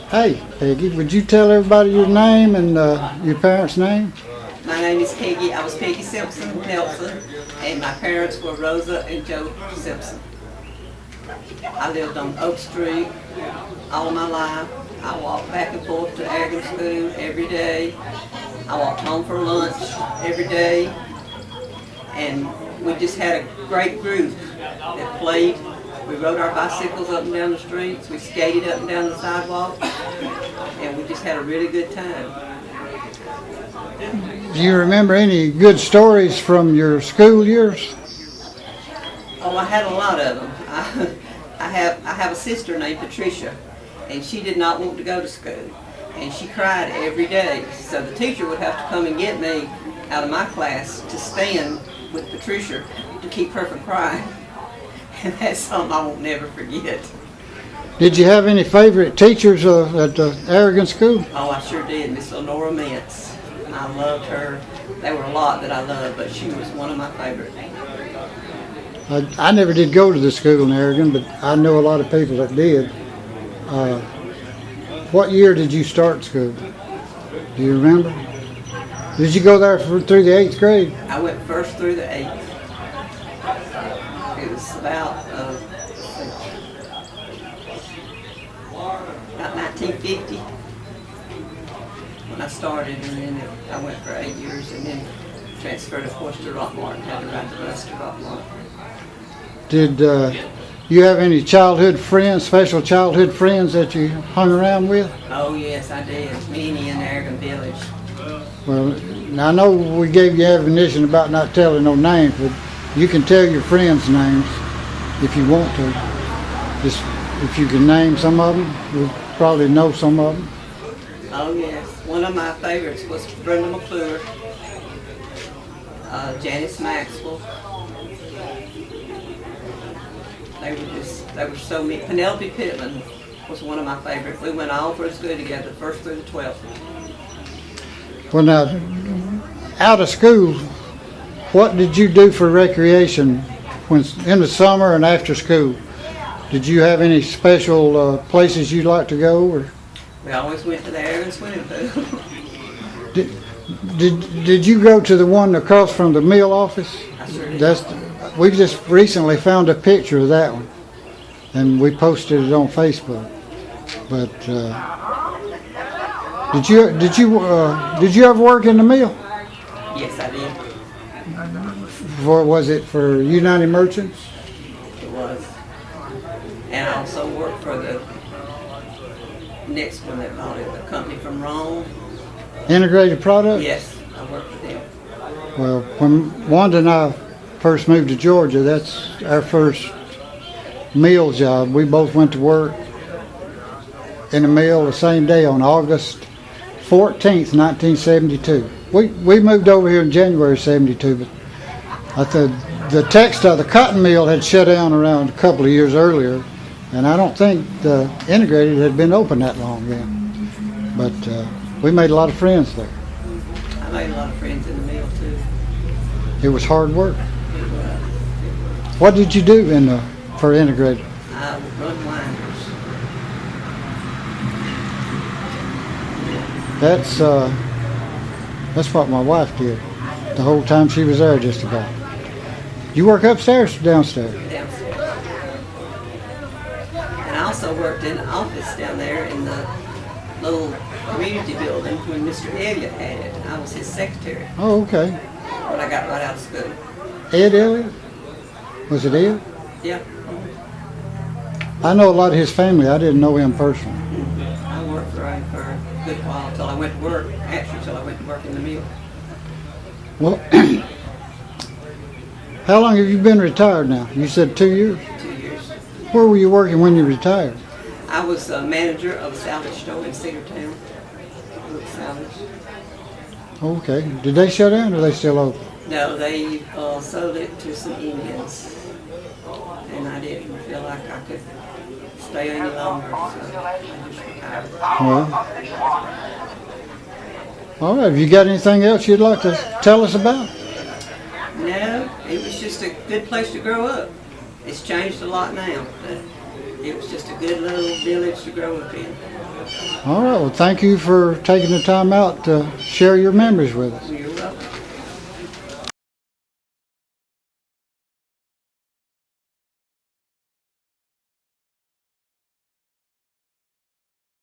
Hey, Peggy, would you tell everybody your name and your parents' name? My name is Peggy. I was Peggy Simpson Nelson, and my parents were Rosa and Joe Simpson. I lived on Oak Street all my life. I walked back and forth to Aragon School every day. I walked home for lunch every day. And we just had a great group that played. We rode our bicycles up and down the streets. We skated up and down the sidewalk. And we just had a really good time. Do you remember any good stories from your school years? Oh, I had a lot of them. I have a sister named Patricia, and she did not want to go to school. And she cried every day. So the teacher would have to come and get me out of my class to stand with Patricia to keep her from crying. And that's something I won't never forget. Did you have any favorite teachers at the Aragon School? Oh, I sure did. Miss Lenora Mintz. I loved her. There were a lot that I loved, but she was one of my favorites. I never did go to the school in Aragon, but I know a lot of people that did. What year did you start school? Do you remember? Did you go there through the 8th grade? I went first through the 8th. It was about 1950 when I started, and then I went for 8 years, and then transferred, of course, to Rockmart. Had to ride the bus to Rockmart. Did you have any childhood friends, special childhood friends that you hung around with? Oh yes, I did. Many in Aragon Village. Well, now I know we gave you admonition about not telling no names, but you can tell your friends' names if you want to. Just if you can name some of them, we'll probably know some of them. Oh yes, one of my favorites was Brenda McClure, Janice Maxwell. They were so many. Penelope Pittman was one of my favorites. We went all through school together, first through the 12th. Well, now, out of school, what did you do for recreation when in the summer and after school? Did you have any special places you'd like to go? Or? We always went to the Aragon swimming pool. Did you go to the one across from the mill office? I sure did. We just recently found a picture of that one, and we posted it on Facebook. But did you ever work in the mill? Yes, I did. Was it for United Merchants? It was. And I also worked for the next one that bought it, the company from Rome. Integrated Products? Yes, I worked for them. Well, when Wanda and I first moved to Georgia, that's our first mill job. We both went to work in the mill the same day on August 14th, 1972. We moved over here in January 72, but the cotton mill had shut down around a couple of years earlier, and I don't think the Integrated had been open that long then. But we made a lot of friends there. I made a lot of friends in the mill too. It was hard work. It was. What did you do for Integrated? I would run winders. That's what my wife did the whole time she was there, just about. You work upstairs or downstairs? Downstairs. And I also worked in the office down there in the little community building when Mr. Elliott had it. I was his secretary. Oh, okay. When I got right out of school. Ed Elliott? Was it Ed? Yeah. I know a lot of his family. I didn't know him personally. I worked for him for a good while till I went to work. Actually, till I went to work in the mill. Well, how long have you been retired now? You said 2 years? 2 years. Where were you working when you retired? I was a manager of a salvage store in Cedartown. Salvage. Okay. Did they shut down or are they still open? No, they sold it to some Indians. And I didn't feel like I could stay any longer, so I just retired. Well, all right. Have you got anything else you'd like to tell us about? No, it was just a good place to grow up. It's changed a lot now, but It was just a good little village to grow up in. All right. Well, thank you for taking the time out to share your memories with us. You're